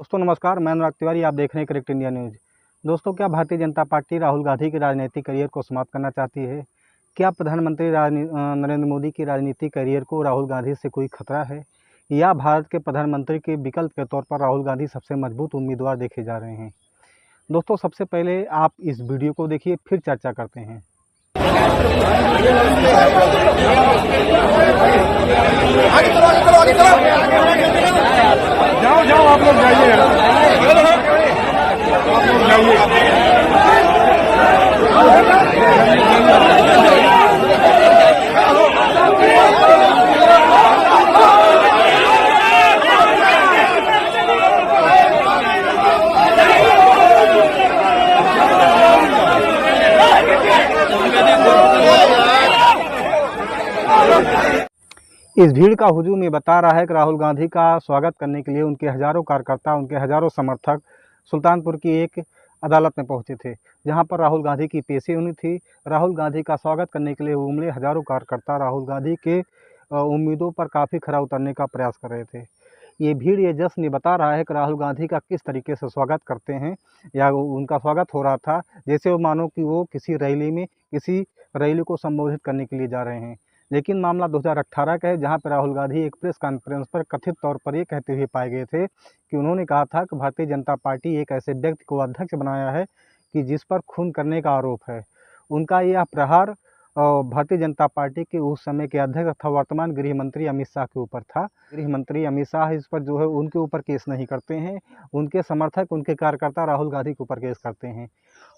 दोस्तों नमस्कार, मैं अनुराग तिवारी। आप देख रहे हैं करेक्ट इंडिया न्यूज़। दोस्तों, क्या भारतीय जनता पार्टी राहुल गांधी के राजनीतिक करियर को समाप्त करना चाहती है? क्या प्रधानमंत्री नरेंद्र मोदी की राजनीतिक करियर को राहुल गांधी से कोई खतरा है, या भारत के प्रधानमंत्री के विकल्प के तौर पर राहुल गांधी सबसे मजबूत उम्मीदवार देखे जा रहे हैं? दोस्तों, सबसे पहले आप इस वीडियो को देखिए, फिर चर्चा करते हैं। जाओ आप लोग जाइए, आप लोग जाइए। इस भीड़ का हुजूम ये बता रहा है कि राहुल गांधी का स्वागत करने के लिए उनके हज़ारों कार्यकर्ता, उनके हज़ारों समर्थक सुल्तानपुर की एक अदालत में पहुंचे थे, जहां पर राहुल गांधी की पेशी होनी थी। राहुल गांधी का स्वागत करने के लिए उमड़े हज़ारों कार्यकर्ता राहुल गांधी के उम्मीदों पर काफ़ी खरा उतरने का प्रयास कर रहे थे। ये भीड़, ये जश्न ये बता रहा है कि राहुल गांधी का किस तरीके से स्वागत करते हैं, या उनका स्वागत हो रहा था जैसे वो मानो कि वो किसी रैली को संबोधित करने के लिए जा रहे हैं। लेकिन मामला 2018 का है, जहां पर राहुल गांधी एक प्रेस कॉन्फ्रेंस पर कथित तौर पर ये कहते हुए पाए गए थे कि उन्होंने कहा था कि भारतीय जनता पार्टी एक ऐसे व्यक्ति को अध्यक्ष बनाया है कि जिस पर खून करने का आरोप है। उनका यह प्रहार भारतीय जनता पार्टी के उस समय के अध्यक्ष तथा वर्तमान गृह मंत्री अमित शाह के ऊपर था। गृह मंत्री अमित शाह इस पर जो है उनके ऊपर केस नहीं करते हैं, उनके समर्थक, उनके कार्यकर्ता राहुल गांधी के ऊपर केस करते हैं।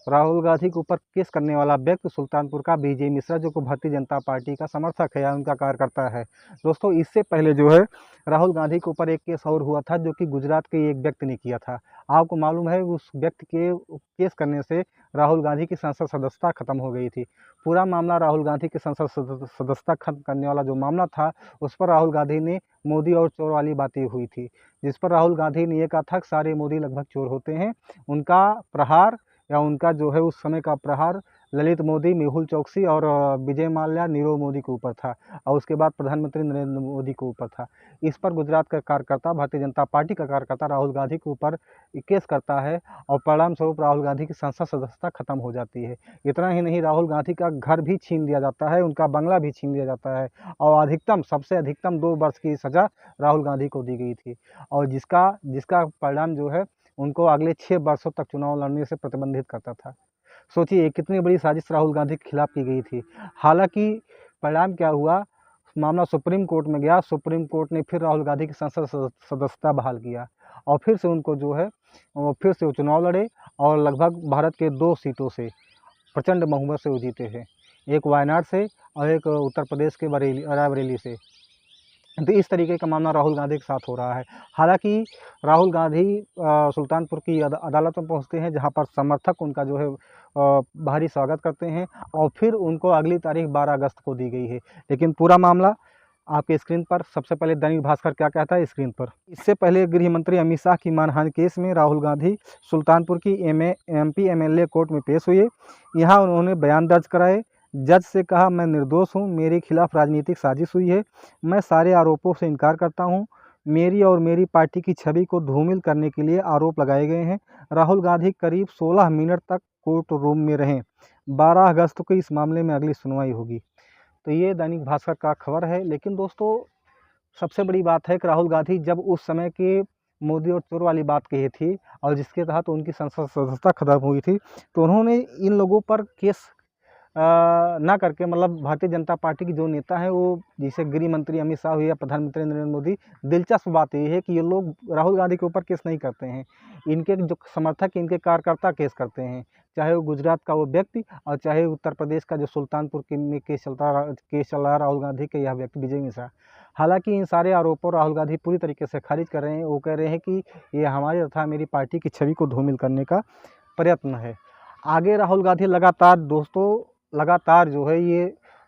राहुल गांधी के ऊपर केस करने वाला व्यक्ति सुल्तानपुर का विजय मिश्रा, जो कि भारतीय जनता पार्टी का समर्थक है या उनका कार्यकर्ता है। दोस्तों, इससे पहले जो है राहुल गांधी के ऊपर एक केस और हुआ था, जो कि गुजरात के एक व्यक्ति ने किया था। आपको मालूम है, उस व्यक्ति के केस करने से राहुल गांधी की संसद सदस्यता खत्म हो गई थी। पूरा मामला राहुल गांधी की संसद सदस्यता खत्म करने वाला जो मामला था, उस पर राहुल गांधी ने मोदी और चोर वाली बातें हुई थी, जिस पर राहुल गांधी ने ये कहा था कि सारे मोदी लगभग चोर होते हैं। उनका प्रहार, या उनका जो है उस समय का प्रहार ललित मोदी, मेहुल चौकसी और विजय माल्या, नीरव मोदी के ऊपर था, और उसके बाद प्रधानमंत्री नरेंद्र मोदी के ऊपर था। इस पर गुजरात का कार्यकर्ता, भारतीय जनता पार्टी का कार्यकर्ता राहुल गांधी के ऊपर केस करता है, और परिणाम स्वरूप राहुल गांधी की संसद सदस्यता खत्म हो जाती है। इतना ही नहीं, राहुल गांधी का घर भी छीन लिया जाता है, उनका बंगला भी छीन लिया जाता है, और सबसे अधिकतम 2 वर्ष की सज़ा राहुल गांधी को दी गई थी, और जिसका परिणाम जो है उनको अगले 6 वर्षों तक चुनाव लड़ने से प्रतिबंधित करता था। सोचिए कितनी बड़ी साजिश राहुल गांधी के खिलाफ की गई थी। हालांकि परिणाम क्या हुआ, मामला सुप्रीम कोर्ट में गया। सुप्रीम कोर्ट ने फिर राहुल गांधी की संसद सदस्यता बहाल किया, और फिर से उनको जो है फिर से वो चुनाव लड़े, और लगभग भारत के 2 सीटों से प्रचंड बहुमत से वो जीते हैं, एक वायनाड से और एक उत्तर प्रदेश के रायबरेली से। तो इस तरीके का मामला राहुल गांधी के साथ हो रहा है। हालांकि राहुल गांधी सुल्तानपुर की अदालत में पहुंचते हैं, जहां पर समर्थक उनका जो है भारी स्वागत करते हैं, और फिर उनको अगली तारीख 12 अगस्त को दी गई है। लेकिन पूरा मामला आपके स्क्रीन पर, सबसे पहले दैनिक भास्कर क्या कहता है स्क्रीन पर। इससे पहले गृह मंत्री अमित शाह की मानहानि केस में राहुल गांधी सुल्तानपुर की एमपी एमएलए कोर्ट में पेश हुए। यहाँ उन्होंने बयान दर्ज कराए। जज से कहा, मैं निर्दोष हूँ, मेरे खिलाफ राजनीतिक साजिश हुई है, मैं सारे आरोपों से इनकार करता हूँ। मेरी और मेरी पार्टी की छवि को धूमिल करने के लिए आरोप लगाए गए हैं। राहुल गांधी करीब 16 मिनट तक कोर्ट रूम में रहें। 12 अगस्त को इस मामले में अगली सुनवाई होगी। तो ये दैनिक भास्कर का खबर है। लेकिन दोस्तों, सबसे बड़ी बात है कि राहुल गांधी जब उस समय के मोदी और चोर वाली बात कही थी, और जिसके तहत उनकी संसद सदस्यता खत्म हुई थी, तो उन्होंने इन लोगों पर केस ना करके, मतलब भारतीय जनता पार्टी के जो नेता हैं, वो जैसे गृह मंत्री अमित शाह हुए या प्रधानमंत्री नरेंद्र मोदी, दिलचस्प बात ये है कि ये लोग राहुल गांधी के ऊपर केस नहीं करते हैं। इनके जो समर्थक, इनके कार्यकर्ता केस करते हैं, चाहे वो गुजरात का वो व्यक्ति, और चाहे उत्तर प्रदेश का जो सुल्तानपुर में केस चल रहा है राहुल गांधी के यह व्यक्ति विजय मिश्रा। हालांकि इन सारे आरोपों राहुल गांधी पूरी तरीके से खारिज कर रहे हैं। वो कह रहे हैं कि ये हमारी तथा मेरी पार्टी की छवि को धूमिल करने का प्रयत्न है। आगे राहुल गांधी लगातार जो है ये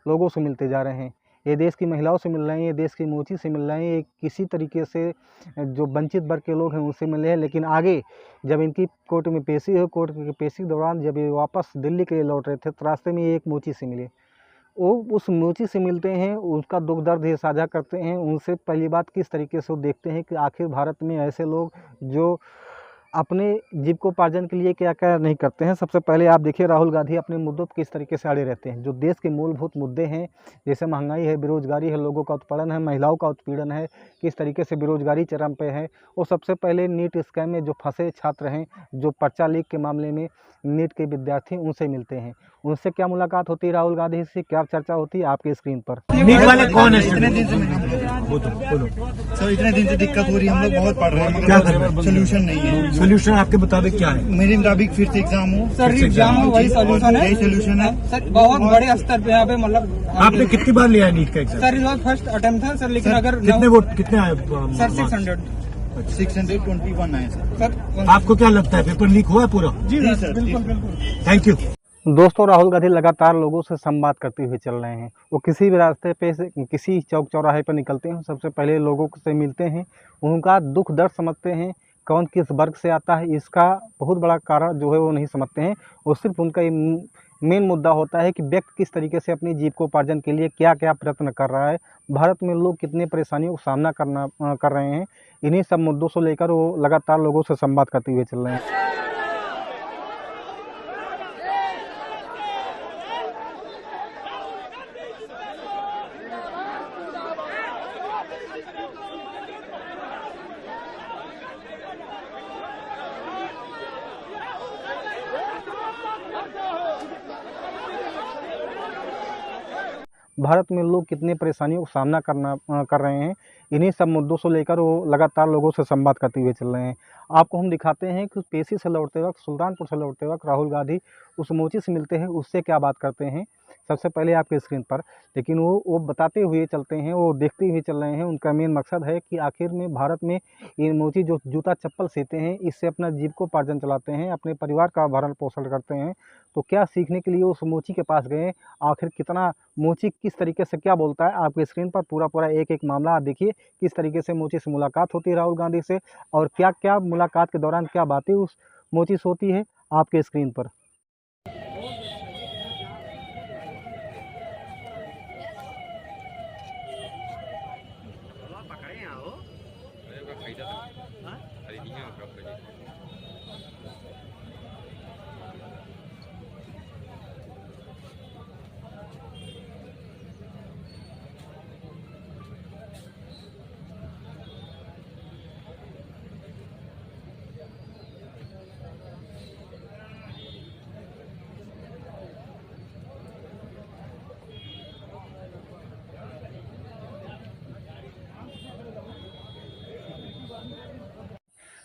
लोगों से मिलते जा रहे हैं। ये देश की महिलाओं से मिल रहे हैं, ये देश की मोची से मिल रहे हैं, ये किसी तरीके से जो वंचित वर्ग के लोग हैं उनसे मिले हैं। लेकिन आगे जब इनकी कोर्ट में पेशी हुई, कोर्ट की पेशी के दौरान जब ये वापस दिल्ली के लिए लौट रहे थे, तो रास्ते में ये एक मोची से मिले। वो उस मोची से मिलते हैं, उसका दुख दर्द ये साझा करते हैं। उनसे पहली बात किस तरीके से वो देखते हैं कि आखिर भारत में ऐसे लोग जो अपने जीविकोपार्जन के लिए क्या क्या नहीं करते हैं। सबसे पहले आप देखिए राहुल गांधी अपने मुद्दों पर किस तरीके से अड़े रहते हैं। जो देश के मूलभूत मुद्दे हैं, जैसे महंगाई है, बेरोजगारी है, लोगों का उत्पीड़न है, महिलाओं का उत्पीड़न है, किस तरीके से बेरोजगारी चरम पे है। वो सबसे पहले नीट स्कैम में जो फंसे छात्र हैं, जो पर्चा लीक के मामले में नीट के विद्यार्थी, उनसे मिलते हैं। उनसे क्या मुलाकात होती है राहुल गांधी से, क्या चर्चा होती है आपके स्क्रीन पर। नीट वाले कौन है? इतने दिन से सर, इतने दिन से दिक्कत हो रही है, हम लोग बहुत पढ़ रहे हैं, क्या कर रहे मगर सोल्यूशन नहीं है। सोल्यूशन आपके मुताबिक क्या है? मेरे मुताबिक फिर से एग्जाम हो सर, एग्जाम हो वही सोल्यूशन है। यही सोल्यूशन है सर, बहुत बड़े स्तर पे यहाँ पे मतलब आपने कितनी बार लिया है नीट का एग्जाम? सर इस बार फर्स्ट अटेम्प्ट था सर, लेकिन अगर कितने वोट कितने आए? सर 621 आए सर। आपको क्या लगता है पेपर लीक हुआ है पूरा? जी सर, बिल्कुल बिल्कुल। Thank you. दोस्तों, राहुल गांधी लगातार लोगों से संवाद करते हुए चल रहे हैं। वो किसी भी रास्ते पे से किसी चौक चौराहे पर निकलते हैं, सबसे पहले लोगों से मिलते हैं, उनका दुख दर्द समझते हैं, कौन किस वर्ग से आता है इसका बहुत बड़ा कारण जो है वो नहीं समझते हैं। वो सिर्फ उनका मेन मुद्दा होता है कि व्यक्ति किस तरीके से अपनी जीविकोपार्जन के लिए क्या क्या प्रयत्न कर रहा है, भारत में लोग कितने परेशानियों का सामना कर रहे हैं। इन्हीं सब मुद्दों से लेकर वो लगातार लोगों से संवाद करते हुए चल रहे हैं। भारत में लोग कितने परेशानियों का सामना कर रहे हैं। इन्हीं सब मुद्दों से लेकर वो लगातार लोगों से संवाद करते हुए चल रहे हैं। आपको हम दिखाते हैं कि पेशी से लौटते वक्त, सुल्तानपुर से लौटते वक्त राहुल गांधी उस मोची से मिलते हैं, उससे क्या बात करते हैं सबसे पहले आपके स्क्रीन पर। लेकिन वो बताते हुए चलते हैं, वो देखते हुए चल रहे हैं। उनका मेन मकसद है कि आखिर में भारत में ये मोची जो जूता चप्पल सीते हैं, इससे अपना जीविकोपार्जन चलाते हैं, अपने परिवार का भरण पोषण करते हैं। तो क्या सीखने के लिए उस मोची के पास गए, आखिर कितना मोची किस तरीके से क्या बोलता है, आपके स्क्रीन पर पूरा एक एक मामला आप देखिए। किस तरीके से मोची से मुलाकात होती है राहुल गांधी से, और क्या क्या मुलाकात के दौरान क्या बातें उस मोची से होती है आपके स्क्रीन पर।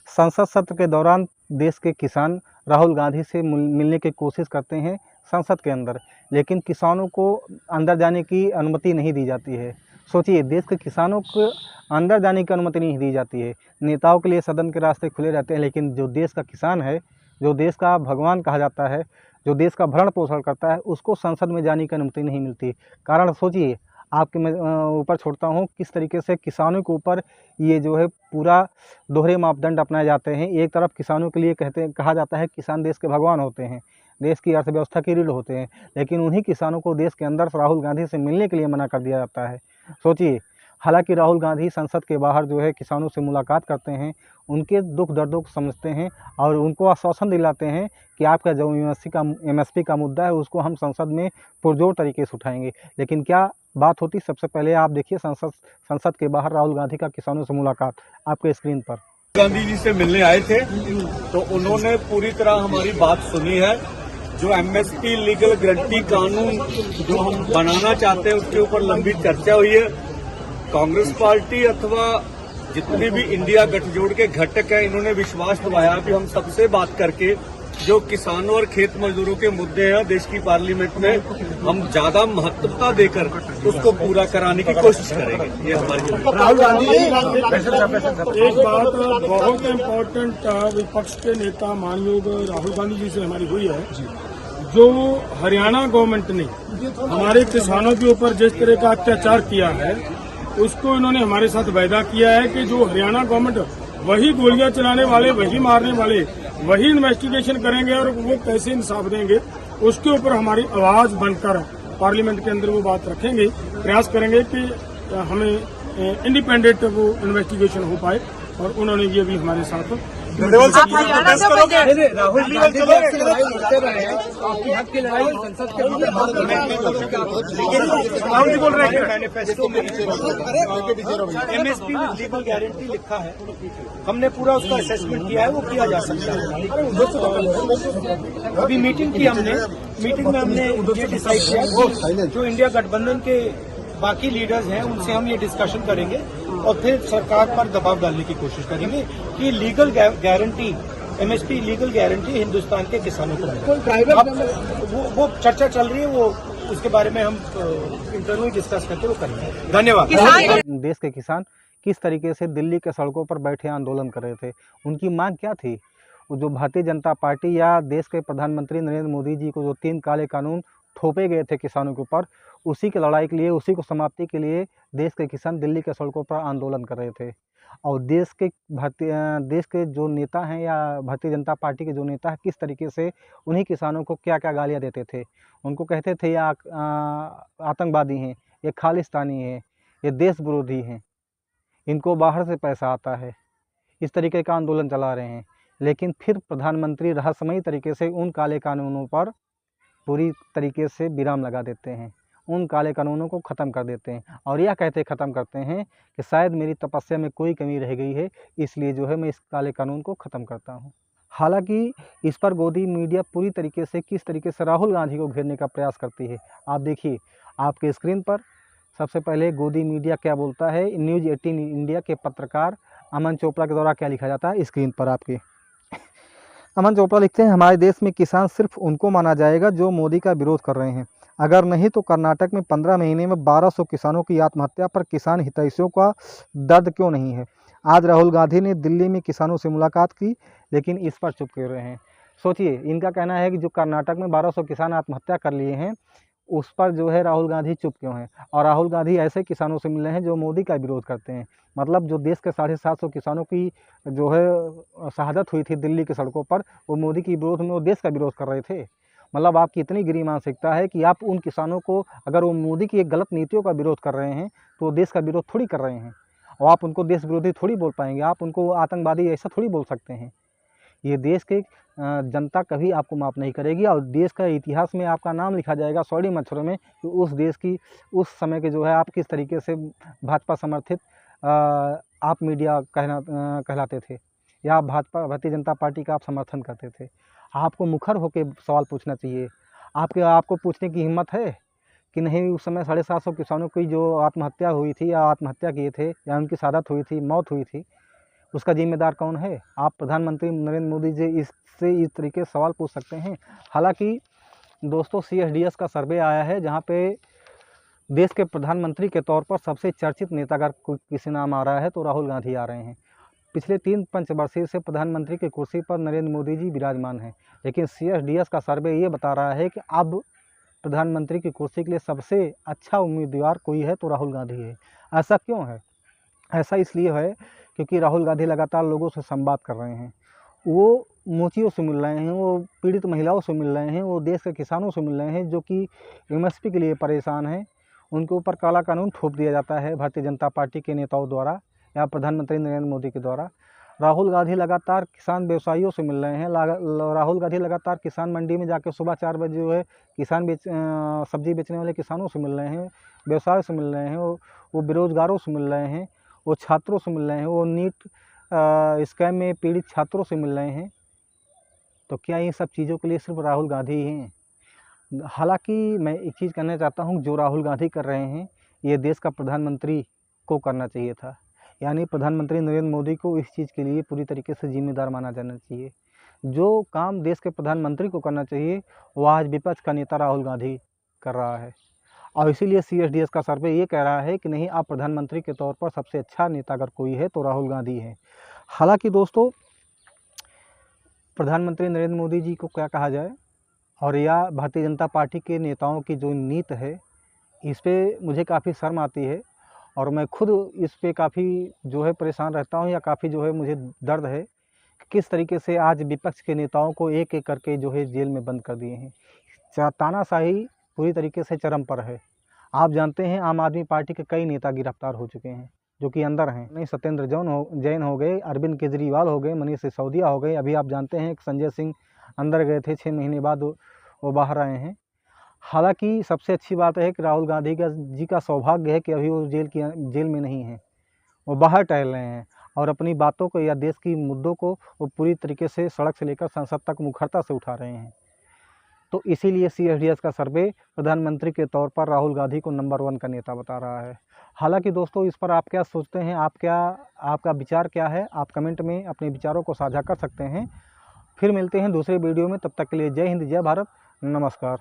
संसद सत्र के दौरान देश के किसान राहुल गांधी से मिलने की कोशिश करते हैं संसद के अंदर, लेकिन किसानों को अंदर जाने की अनुमति नहीं दी जाती है। सोचिए, देश के किसानों को अंदर जाने की अनुमति नहीं दी जाती है। नेताओं के लिए सदन के रास्ते खुले रहते हैं, लेकिन जो देश का किसान है, जो देश का भगवान कहा जाता है, जो देश का भरण पोषण करता है, उसको संसद में जाने की अनुमति नहीं मिलती। कारण सोचिए, आपके मैं ऊपर छोड़ता हूँ किस तरीके से किसानों के ऊपर ये जो है पूरा दोहरे मापदंड अपनाए जाते हैं। एक तरफ किसानों के लिए कहा जाता है किसान देश के भगवान होते हैं, देश की अर्थव्यवस्था की रीढ़ होते हैं, लेकिन उन्हीं किसानों को देश के अंदर राहुल गांधी से मिलने के लिए मना कर दिया जाता है। सोचिए, हालांकि राहुल गांधी संसद के बाहर जो है किसानों से मुलाकात करते हैं, उनके दुख दर्दों को समझते हैं और उनको आश्वासन दिलाते हैं कि आपका जो एमएसपी का मुद्दा है उसको हम संसद में पुरजोर तरीके से उठाएंगे। लेकिन क्या बात होती, सबसे पहले आप देखिए संसद के बाहर राहुल गांधी का किसानों से मुलाकात आपके स्क्रीन पर। गांधी जी से मिलने आए थे तो उन्होंने पूरी तरह हमारी बात सुनी है। जो एमएसपी लीगल गारंटी कानून जो हम बनाना चाहते हैं उसके ऊपर लंबी चर्चा हुई है। कांग्रेस पार्टी अथवा जितने भी इंडिया गठजोड़ के घटक हैं, इन्होंने विश्वास दिलाया कि हम सबसे बात करके जो किसानों और खेत मजदूरों के मुद्दे हैं देश की पार्लियामेंट में हम ज्यादा महत्वता देकर उसको पूरा कराने की कोशिश करेंगे। ये हमारी राहुल गांधी एक बात बहुत इम्पोर्टेंट विपक्ष के नेता मानयोग राहुल गांधी जी से हमारी हुई है। जो हरियाणा गवर्नमेंट ने हमारे किसानों के ऊपर जिस तरह का अत्याचार किया है, उसको इन्होंने हमारे साथ वायदा किया है कि जो हरियाणा गवर्नमेंट वही गोलियां चलाने वाले, वही मारने वाले, वही इन्वेस्टिगेशन करेंगे और वो कैसे इंसाफ देंगे, उसके ऊपर हमारी आवाज बनकर पार्लियामेंट के अंदर वो बात रखेंगे। प्रयास करेंगे कि हमें इंडिपेंडेंट वो इन्वेस्टिगेशन हो पाए, और उन्होंने ये भी हमारे साथ आप हरियाणा से बने। राहुल गांधी जी आपकी लड़ाई लड़ते रहे हैं, आपकी हक की लड़ाई संसद के राहुल जी बोल रहे हैं मैनिफेस्टो में एमएसपी विद लीगल गारंटी लिखा है, हमने पूरा उसका असेसमेंट किया है, वो किया जा सकता है। अभी मीटिंग की हमने, मीटिंग में हमने ये डिसाइड किया जो इंडिया गठबंधन के बाकी लीडर्स हैं उनसे हम ये डिस्कशन करेंगे और फिर सरकार पर दबाव डालने की कोशिश करेंगे कि legal guarantee, MSP legal guarantee Hindustan के किसानों को मिले। अब वो चर्चा चल रही है, वो उसके बारे में हम इंटरव्यू डिस्कस करके वो करेंगे। धन्यवाद। देश के किसान किस तरीके से दिल्ली के सड़कों पर बैठे आंदोलन कर रहे थे, उनकी मांग क्या थी? वो जो भारतीय जनता पार्टी या देश के प्रधानमंत्री नरेंद्र मोदी जी को जो 3 काले कानून थोपे गए थे किसानों के ऊपर, उसी की लड़ाई के लिए, उसी को समाप्ति के लिए देश के किसान दिल्ली के सड़कों पर आंदोलन कर रहे थे। और देश के जो नेता हैं या भारतीय जनता पार्टी के जो नेता हैं, किस तरीके से उन्हीं किसानों को क्या क्या गालियाँ देते थे। उनको कहते थे ये आतंकवादी हैं, ये खालिस्तानी हैं, ये देश विरोधी हैं, इनको बाहर से पैसा आता है, इस तरीके का आंदोलन चला रहे हैं। लेकिन फिर प्रधानमंत्री रहस्यमयी तरीके से उन काले कानूनों पर पूरी तरीके से विराम लगा देते हैं, उन काले कानूनों को ख़त्म कर देते हैं और यह कहते ख़त्म करते हैं कि शायद मेरी तपस्या में कोई कमी रह गई है, इसलिए जो है मैं इस काले कानून को ख़त्म करता हूँ। हालांकि इस पर गोदी मीडिया पूरी तरीके से किस तरीके से राहुल गांधी को घेरने का प्रयास करती है, आप देखिए आपके स्क्रीन पर। सबसे पहले गोदी मीडिया क्या बोलता है, न्यूज़ 18 इंडिया के पत्रकार अमन चोपड़ा के द्वारा क्या लिखा जाता है, स्क्रीन पर आपके। अमन चोपड़ा लिखते हैं, हमारे देश में किसान सिर्फ उनको माना जाएगा जो मोदी का विरोध कर रहे हैं, अगर नहीं तो कर्नाटक में 15 महीने में 1200 किसानों की आत्महत्या पर किसान हितैषियों का दर्द क्यों नहीं है। आज राहुल गांधी ने दिल्ली में किसानों से मुलाकात की, लेकिन इस पर चुप क्यों रहे हैं। सोचिए, इनका कहना है कि जो कर्नाटक में 1200 किसान आत्महत्या कर लिए हैं, उस पर जो है राहुल गांधी चुप क्यों हैं। और राहुल गांधी ऐसे किसानों से मिले हैं जो मोदी का विरोध करते हैं। मतलब जो देश के 750 किसानों की जो है शहादत हुई थी दिल्ली की सड़कों पर, वो मोदी के विरोध में, वो देश का विरोध कर रहे थे। मतलब आपकी इतनी गिरी मानसिकता है कि आप उन किसानों को, अगर वो मोदी की एक गलत नीतियों का विरोध कर रहे हैं तो वो देश का विरोध थोड़ी कर रहे हैं, और आप उनको देश विरोधी थोड़ी बोल पाएंगे, आप उनको आतंकवादी ऐसा थोड़ी बोल सकते हैं। ये देश के जनता कभी आपको माफ़ नहीं करेगी और देश का इतिहास में आपका नाम लिखा जाएगा स्वर्ण अक्षरों में कि उस देश की, उस समय के जो है आप किस तरीके से भाजपा समर्थित आप मीडिया कहलाते थे, या भारतीय जनता पार्टी का आप समर्थन करते थे। आपको मुखर होकर सवाल पूछना चाहिए। आपको पूछने की हिम्मत है कि नहीं उस समय 750 किसानों की जो आत्महत्या हुई थी या आत्महत्या किए थे या उनकी शहादत हुई थी, मौत हुई थी, उसका जिम्मेदार कौन है? आप प्रधानमंत्री नरेंद्र मोदी जी इससे इस तरीके से सवाल पूछ सकते हैं। हालांकि दोस्तों, CSDS का सर्वे आया है जहां पे देश के प्रधानमंत्री के तौर पर सबसे चर्चित नेता अगर किसी नाम आ रहा है तो राहुल गांधी आ रहे हैं। पिछले 3 पंचवर्षीय से प्रधानमंत्री की कुर्सी पर नरेंद्र मोदी जी विराजमान हैं, लेकिन CSDS का सर्वे ये बता रहा है कि अब प्रधानमंत्री की कुर्सी के लिए सबसे अच्छा उम्मीदवार कोई है तो राहुल गांधी है। ऐसा क्यों है? ऐसा इसलिए है क्योंकि राहुल गांधी लगातार लोगों से संवाद कर रहे हैं, वो मोचियों से मिल रहे हैं, वो पीड़ित महिलाओं से मिल रहे हैं, वो देश के किसानों से मिल रहे हैं जो कि MSP के लिए परेशान हैं। उनके ऊपर काला कानून थोप दिया जाता है भारतीय जनता पार्टी के नेताओं द्वारा या प्रधानमंत्री नरेंद्र मोदी के द्वारा। राहुल गांधी लगातार किसान व्यवसायियों से मिल रहे हैं। राहुल गांधी लगातार किसान मंडी में जाकर सुबह 4 बजे जो है सब्जी बेचने वाले किसानों से मिल रहे हैं, व्यवसाय से मिल रहे हैं, वो बेरोजगारों से मिल रहे हैं, वो छात्रों से मिल रहे हैं, वो नीट स्कैम में पीड़ित छात्रों से मिल रहे हैं। तो क्या ये सब चीज़ों के लिए सिर्फ राहुल गांधी ही हैं? हालांकि मैं एक चीज़ कहना चाहता हूँ, जो राहुल गांधी कर रहे हैं ये देश का प्रधानमंत्री को करना चाहिए था, यानी प्रधानमंत्री नरेंद्र मोदी को इस चीज़ के लिए पूरी तरीके से जिम्मेदार माना जाना चाहिए। जो काम देश के प्रधानमंत्री को करना चाहिए वो आज विपक्ष का नेता राहुल गांधी कर रहा है, और इसीलिए CSDS का सर्वे ये कह रहा है कि नहीं, आप प्रधानमंत्री के तौर पर सबसे अच्छा नेता अगर कोई है तो राहुल गांधी है। हालांकि दोस्तों, प्रधानमंत्री नरेंद्र मोदी जी को क्या कहा जाए, और या भारतीय जनता पार्टी के नेताओं की जो नीति है, इस पर मुझे काफ़ी शर्म आती है और मैं खुद इस पे काफ़ी जो है परेशान रहता हूँ, या काफ़ी जो है मुझे दर्द है कि किस तरीके से आज विपक्ष के नेताओं को एक एक करके जो है जेल में बंद कर दिए हैं। तानाशाही पूरी तरीके से चरम पर है। आप जानते हैं आम आदमी पार्टी के कई नेता गिरफ्तार हो चुके हैं जो कि अंदर हैं। नहीं, सत्येंद्र जैन हो गए, अरविंद केजरीवाल हो गए, मनीष सिसोदिया हो गए। अभी आप जानते हैं कि संजय सिंह अंदर गए थे, 6 महीने बाद वो बाहर आए हैं। हालांकि सबसे अच्छी बात है कि राहुल गांधी जी का सौभाग्य है कि अभी वो जेल में नहीं हैं, वो बाहर टहल रहे हैं और अपनी बातों को या देश की मुद्दों को वो पूरी तरीके से सड़क से लेकर संसद तक मुखरता से उठा रहे हैं। तो इसीलिए CSDS का सर्वे प्रधानमंत्री के तौर पर राहुल गांधी को नंबर 1 का नेता बता रहा है। हालांकि दोस्तों, इस पर आप क्या सोचते हैं, आपका विचार क्या है? आप कमेंट में अपने विचारों को साझा कर सकते हैं। फिर मिलते हैं दूसरे वीडियो में, तब तक के लिए जय हिंद, जय भारत, नमस्कार।